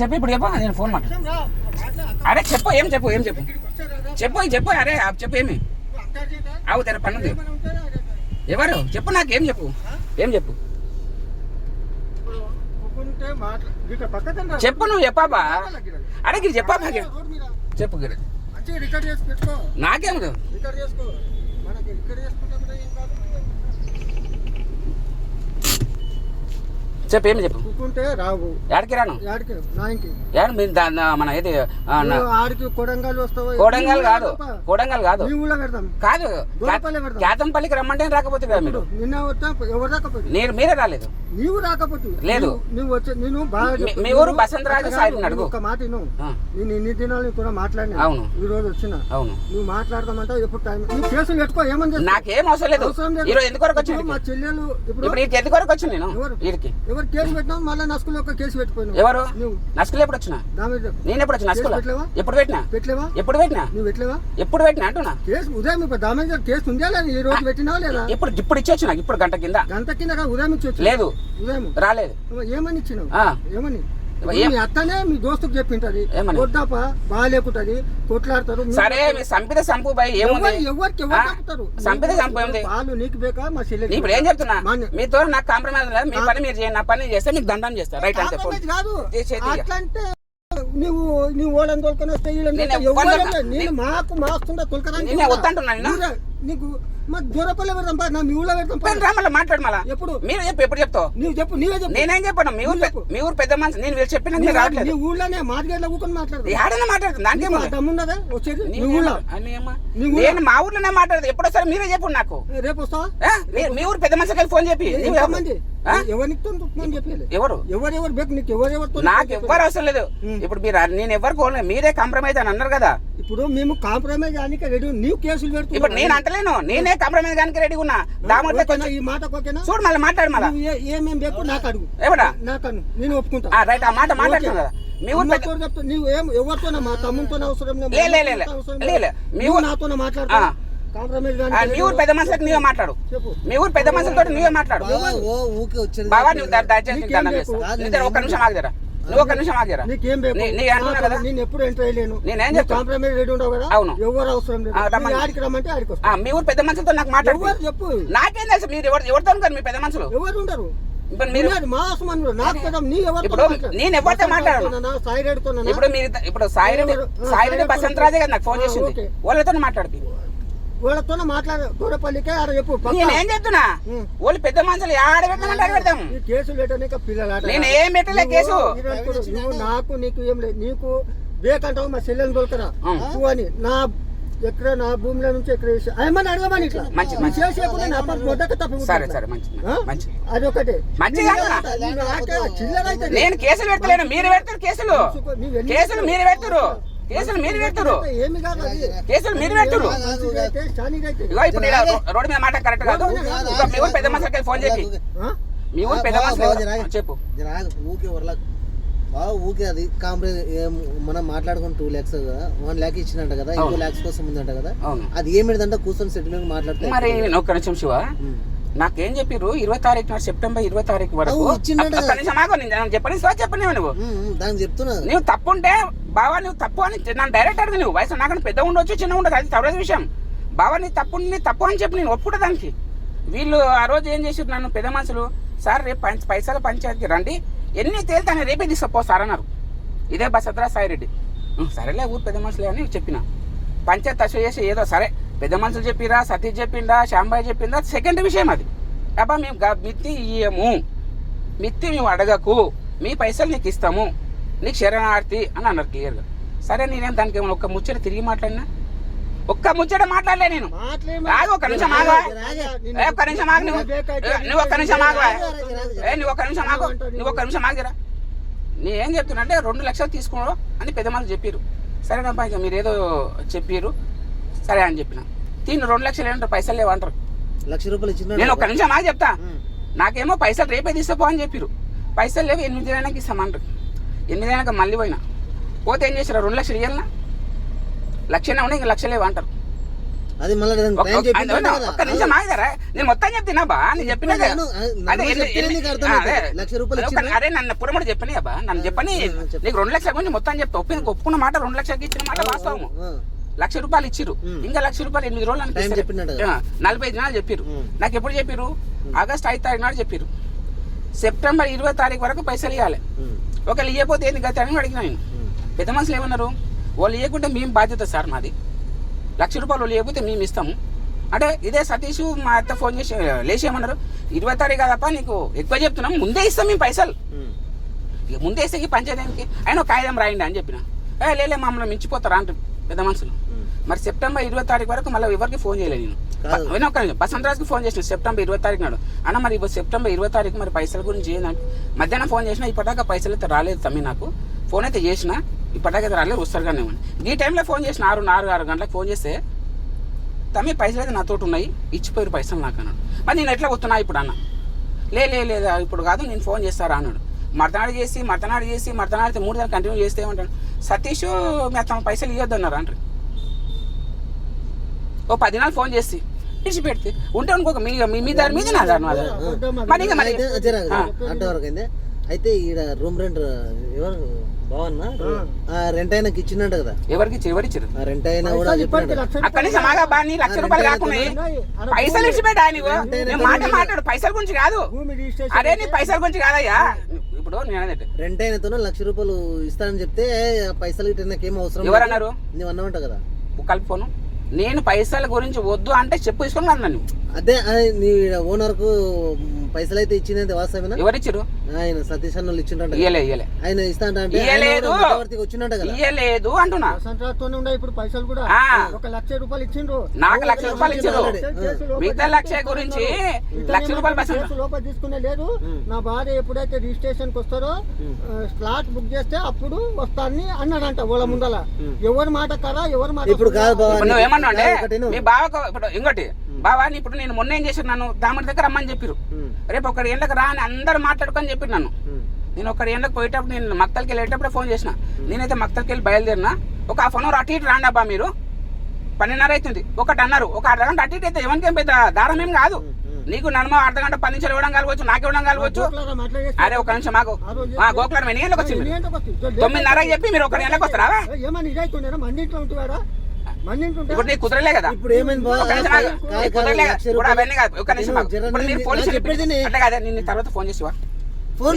చెప్పు ఇప్పుడు చెప్పు నేను ఫోన్ మాట్లాడు. అరే చెప్పు ఏం చెప్పు అరే చెప్పు ఏమి అవు తెర పన్నుంది. ఎవరు చెప్పు నాకేం చెప్పు చెప్పు నువ్వు చెప్పాబా. అరే గిరి చెప్పాబా చెప్పు గిరి నాకేమదు చెప్పు ఏమి చెప్పు. రావు ఎక్కడికి రాను మన ఏది కోడంగల్ కాదు కేతంపల్లికి రమ్మంటే రాకపోతే కదా మీరు. మీరే రాలేదు. నీవు రాకపోతే లేదు మీ ఊరు బసంతరాజు సాయి అడుగు. ఒక మాట నేను ఇన్ని దినాలు కూడా మాట్లాడినా. అవును ఈ రోజు వచ్చిన. అవును నువ్వు మాట్లాడదామంటే ఎప్పుడు టైం నువ్వు కేసులు పెట్టుకో. ఏమని నాకేం అవసరం లేదు. ఈరోజు ఎందుకు వరకు వచ్చింది మా చెల్లెలు ఇప్పుడు ఎందుకు వరకు వచ్చింది నేను వీరికి ఎవరు కేసు పెట్టినావు మళ్ళీ నస్కులు ఒక కేసు పెట్టిపోయినావు. ఎవరు నస్కులు ఎప్పుడు వచ్చినా నేను ఎప్పుడు వచ్చిన నస్కులు ఎప్పుడు పెట్టినా నువ్వు పెట్టలేవా ఎప్పుడు పెట్టినా అంటున్నా కేసు ఉదయం దాని కేసు ఉందా లేదా ఈ రోజు పెట్టినావా లేదా ఇప్పుడు ఇచ్చి నాకు ఇప్పుడు గంట కింద ఉదయం ఇచ్చి లేదు ఉదయం రాలేదు. ఏమని ఇచ్చినావు ఏమని అత్తనే మీ దోస్తుకు చెప్పింటది కొట్టాప బాగా లేకుంటది కొట్లాడతారు. సరే మీ సంపిత సంపు బాయ్ ఎవరికి సంపిత సంపు వాళ్ళు నీకు బేకా మా చెల్లె. ఇప్పుడు ఏం చెప్తున్నా మీతో నాకు కాంప్రమైజ్ లేదు. మీ పని మీరు చేయండి నా పని చేస్తే మీకు దండం చేస్తా రైట్ అని చెప్పండి. కాదు అట్లంటే నువ్వు ఓళ్ళని తోలుకొని వస్తే నేను మాకు మాస్తుందా తొలకరా వద్దంటున్నా నీకు దూరపల్లి పెడతాం నా మీ ఊళ్ళో పెడతాం. మాట్లాడు మళ్ళా ఎప్పుడు మీరు చెప్పు ఎప్పుడు చెప్తావు నువ్వు చెప్పు నీవే చెప్పు. నేనేం చెప్పాను మీ ఊరు పెద్ద మనిషి నేను వీళ్ళు చెప్పిన నీ ఊళ్ళోనే మార్కెట్లో కూర్చొని మాట్లాడు. ఏడైనా మాట్లాడుతుంది దానికేమో దమ్మున్నదా వచ్చేది నేను మా ఊర్లోనే మాట్లాడదు. ఎప్పుడు వస్తారు మీరే చెప్పు నాకు. రేపు వస్తావా మీ ఊరు పెద్ద మనిషికి ఫోన్ చెప్పి ఎవరు ఎవరెవరు బేక్ నీకు ఎవరెవరితో నాకు ఎవ్వరు అవసరం లేదు. ఇప్పుడు మీరు నేను ఎవరు మీరే కాంప్రమైజ్ అని అన్నారు కదా. ఇప్పుడు మేము కాంప్రమైజ్ కానీ రెడీ నీవు కేసులు పెడుతున్నావు. ఇప్పుడు నేను అంటలేను నేనే కాంప్రమైజ్ కానీ రెడీ ఉన్నా. ఈ మాట చూడు మళ్ళీ మాట్లాడు మళ్ళీ ఏమేం బేకు నాకు అడుగు ఎవడా నాకు నేను ఒప్పుకుంటా రైట్ ఆ మాట మాట్లాడుతున్నా కదా. మీ ఊరు చెప్తా నువ్వు ఏం ఎవరితోనే మా తమ్ముతో అవసరం మీ ఊరు నాతో మాట్లాడుతా. మీ ఊరు పెద్ద మనుషులకు నీవే మాట్లాడు. మీ ఊరు పెద్ద మనుషులతో నీవే మాట్లాడు. బాబా నువ్వు దయచేసి దండం చేస్తా. ఒక్క నిమిషం ఆగదరా నువ్వు ఒక్క నిమిషం ఆగరా. నేను ఎప్పుడు ఎంటర్ అయ్యలేను. నేనేం కాంప్రమైజ్ రెడీ ఉండవు కదా. అవును ఎవరు అవసరం లేదు. ఆడికి రమ్మంటే ఆడికి వస్తా. మీ ఊరు పెద్ద మనుషులతో నాకు మాట్లాడు చెప్పు. నాకేం తెలుసు మీరు ఎవరితో ఉంటారు మీ పెద్ద మనుషులు ఎవరు ఉండరు. నేను ఎవరితో మాట్లాడాను ఇప్పుడు సాయిరెడ్డి బసంతరాజే కదా నాకు ఫోన్ చేసింది. వాళ్ళతో మాట్లాడుతుంది వాళ్ళతో మాట్లాడు. దూరపల్లికే ఆడ చెప్పు. నేనేం చెప్తున్నా వాళ్ళు పెద్ద మనుషులు ఆడ పెట్టమంటే ఆడ పెడతాం. కేసులు పెట్టాక పిల్లలు నేను ఏం పెట్టలే కేసు. నాకు నీకు ఏం లేదు. నీకు బేకంటావు మా చెల్లెని దొరకరా నువ్వు అని నా ఎక్కడ నా భూమిలో నుంచి ఎక్కడ ఏమని అడగమని ఇట్లా అదొకటే. నేను కేసులు పెడతలేను మీరు పెడతారు. కేసులు మీరు పెడతారు. ఏమి కాదు కేసులు మీరు పెడతారు. ఇప్పుడు రోడ్డు మీద మాట కరెక్ట్ కాదు. మీ ఊరు పెద్ద మనుషులకి ఫోన్ చెప్పి మీ ఊరు పెద్ద మనుషులు చెప్పు. ఊకే అది కాంప్రమైజ్ మనం మాట్లాడుకుని 2 lakhs 1 lakh ఇచ్చినట్ట కదా. 2 lakhs కోసం ఉందంట కదా. అది ఏమిటంటే కూర్చొని సెటిల్మెంట్ మాట్లాడుతుంది. మరి ఒక్క నిమిషం శివ నాకేం చెప్పిర్రు 20 తారీఖు నాడు సెప్టెంబర్ 20 తారీఖు వరకు చెప్పని నువ్వు దానికి చెప్తున్నా. నువ్వు తప్పు ఉంటే బావా నువ్వు తప్పు అని నన్ను డైరెక్ట్ అడుగు. నువ్వు వయసు నాకన్నా పెద్ద ఉండొచ్చు చిన్న ఉండదు అది తర్వాత విషయం. బావా నీ తప్పు అని చెప్పి నేను ఒప్పుకుంటా దానికి. వీళ్ళు ఆ రోజు ఏం చేసారు నన్ను పెద్ద మనుషులు సార్ రేపు పైసల పంచాయతీకి రండి ఎన్ని తేలితాను రేపే తీసుకుపో సార్ అన్నారు. ఇదే బసద్రా సాయిరెడ్డి. సరేలే ఊరు పెద్ద మనుషులే అని చెప్పిన. పంచాయతీ అసలు చేసి ఏదో సరే పెద్ద మనుషులు చెప్పిరా సతీష్ చెప్పిండా శ్యాంబాయి చెప్పిందా సెకండ్ విషయం అది. అబ్బా మేము మిత్తి ఇయ్యము మిత్తి మేము అడగకు మీ పైసలు నీకు ఇస్తాము నీకు శరణార్థి అని అన్నారు క్లియర్గా. సరే నేనేం దానికి ఏమన్నా ఒక్క ముచ్చట తిరిగి మాట్లాడినా ఒక్క ముచ్చట మాట్లాడలే నేను. ఒక్క నిమిషం ఆగు ఒక్క నిమిషం ఆగు నువ్వు ఒక్క నిమిషం ఆగు నువ్వు ఒక్క నిమిషం ఆగిరా. నేనేం చెప్తున్నా అంటే 2 లక్షలు తీసుకోవడం అని పెద్ద మనుషులు చెప్పారు. సరేనబ్బా ఇక మీరు ఏదో చెప్పారు సరే అని చెప్పిన. 2 లక్షలు ఏమంటారు పైసలు లేవంటారు. ₹1,00,000 ఇచ్చిన నేను ఒక్క నిమిషం ఆగి చెప్తా. నాకేమో పైసలు రేపే తీసుకోపో అని చెప్పారు. పైసలు లేవు 8 నెలలకి ఇస్తామంటారు. 8 నెలలకు మళ్ళీ పోయినా పోతే ఏం చేశారు 2 లక్షలు ఇవ్వాలన్నా 1,00,000 ఉన్నాయి ఇంకా 1,00,000 లేవు అంటారు. అది మళ్ళీ టైం చెప్పింది కదా. ఒక్క నిమిషం ఆగిదారా, నేను మొత్తం చెప్తున్నా బా, నేను చెప్పినా కదా. నన్ను చెప్తేనే నీకు అర్థమవుతుంది. ₹1,00,000 అరే నన్ను పురముడు చెప్పని అబ్బా, నన్ను చెప్పని నీకు 2 లక్షల గురించి మొత్తం చెప్తా. ఒప్పుకున్న మాట 2 లక్షలకి ఇచ్చిన మాట వాస్తవము. ₹1,00,000 ఇచ్చిరు, ఇంకా ₹1,00,000 8 రోజులు అనిపిస్తుంది. 45 దినాలు చెప్పారు. నాకు ఎప్పుడు చెప్పారు? ఆగస్ట్ 5 తారీఖు నాడు చెప్పారు. సెప్టెంబర్ 20 తారీఖు వరకు పైసలు ఇవ్వాలి. ఒకవేళ ఇవ్వకపోతే ఏంది గత అని అడిగినా నేను. పెద్ద మనుషులు ఏమన్నారు? వాళ్ళు ఇవ్వకుంటే మేము బాధ్యత సార్ మాది, ₹1,00,000 వాళ్ళు ఇవ్వకపోతే మేము ఇస్తాము అంటే. ఇదే సతీష్ మా అత్త ఫోన్ చేసి లేచి ఏమన్నారు? 20 తారీఖు కాదప్ప, నీకు ఎక్కువ చెప్తున్నాం, ముందే ఇస్తాం మేము పైసలు, ఇక ముందే ఇస్తే పంచాయతీకి ఆయన ఒక కాగితం రాయండి అని చెప్పిన. లేలే మమ్మల్ని మించిపోతారా అంటే పెద్ద మనుషులు. మరి సెప్టెంబర్ 20 తారీఖు వరకు మళ్ళీ ఎవరికి ఫోన్ చేయలేదు నేను. ఒక బసంతరాజ్కి ఫోన్ చేసిన సెప్టెంబర్ 20 తారీఖు నాడు. అన్న మరి సెప్టెంబర్ 20 తారీఖు మరి పైసల గురించి ఏంటంటే, మధ్యాహ్నం ఫోన్ చేసినా ఇప్పటిదాకా పైసలు అయితే రాలేదు తమ్మి, నాకు ఫోన్ అయితే చేసిన ఇప్పటిదాకా అయితే రాలేదు, వస్తారు కానీ ఈ టైంలో ఫోన్ చేసిన 6 గంటలకు ఫోన్ చేస్తే, తమ్మి పైసలు అయితే నాతోటి ఉన్నాయి, ఇచ్చిపోయారు పైసలు నాకు అన్నాడు. మరి నేను ఎట్లా వస్తున్నా ఇప్పుడు అన్న? లేదా ఇప్పుడు కాదు, నేను ఫోన్ చేస్తారా అన్నాడు. మర్తనాడు చేసి 3 దాకా కంటిన్యూ చేస్తే ఏమంటాడు? సతీష్ మీ తమ పైసలు ఇవ్వద్దు అన్నారు అంటారు. ఓ 10 దినాలు ఫోన్ చేసి విడిచిపెడితే ఉంటే అనుకోక మీ దాని మీద నా దాని మరి అంతవరకు అయింది. అయితే ఈడ రూమ్ రెంట్ ఎవరు బావన్నా రెంట్ అయినాకి ఇచ్చినట్టు కదా. ఎవరిచ్చారు రెంట్ అయినా కూడా అక్కడి నుంచి మాగా బాగా ₹1,00,000 కాకుండా పైసలు ఇచ్చిపెట్టా నువ్వు. మాట్లాడు పైసల గురించి కాదు. అరే నీ పైసల గురించి కాదయ్యా. ఇప్పుడు నేను రెంట్ అయినతో ₹1,00,000 ఇస్తానని చెప్తే పైసలు ఇట్లా ఏం అవసరం ఎవరన్నారు? నువ్వు అన్నమాట కదా కలుపుకోను. నేను పైసల గురించి వద్దు అంటే చెప్పు తీసుకొని నన్ను. అదే నీ ఓనర్ కు పైసలు అయితే ఇచ్చింది వాస్తవేనా? ఎవరిచ్చారు? ఆయన సతీష్ అన్న ఇచ్చిండ. ఇయ్యలే ఆయన ఇస్తా వచ్చినట్టు కదా. ఇయ్యలేదు అంటున్నా. ఇప్పుడు పైసలు కూడా ₹1,00,000 ఇచ్చిండ్రు. నాకు ₹1,00,000 ఇచ్చారు. మిగతా 1,00,000 గురించి ₹1,00,000 లోపల తీసుకునే లేదు. నా భార్య ఎప్పుడైతే రిజిస్ట్రేషన్ కి వస్తారో స్లాట్ బుక్ చేస్తే అప్పుడు వస్తానని అన్నాడంట. వాళ్ళ ముందల ఎవరి మాట కదా, ఎవరి మాట ఇప్పుడు కాదు బావ. నువ్వు ఏమన్నా అంటే మీ బావకు ఇప్పుడు ఇంకోటి బావా, ఇప్పుడు నేను మొన్న ఏం చేశాను, నన్ను దామడి దగ్గర రమ్మని చెప్పారు. రేపు 1 గంటలకు రా అని అందరు మాట్లాడుకొని చెప్పారు నన్ను. నేను 1 గంటలకు పోయేటప్పుడు, నేను మక్తల్కి వెళ్ళేటప్పుడే ఫోన్ చేసిన. నేనైతే మక్తల్కి వెళ్ళి బయలుదేరినా. ఒక ½ అవర్ అటు ఇటు రాండి అబ్బా, మీరు 12:30 అవుతుంది. ఒకటి అన్నారు, ఒక అర్ధగంట అటు ఇటు అయితే ఎవరికేం పెద్ద దారం ఏం కాదు. నీకు నన్ను అర్ధగంట 10 నిమిషాలు ఇవ్వడం కలవచ్చు, నాకు ఇవ్వడం కలవచ్చు. అరే ఒక నిమిషం మాకు గోకులారం ఎన్ని గంటలకు వచ్చింది? 9:30 చెప్పి మీరు 1 గంటలకు వస్తారా? ఇప్పుడు నీకు కుదరలే కదా. ఇప్పుడు ఏమైంది కుదరలే కదా. ఇప్పుడు అవన్నీ కాదు. ఒక నిమిషం నేను తర్వాత ఫోన్ చేసి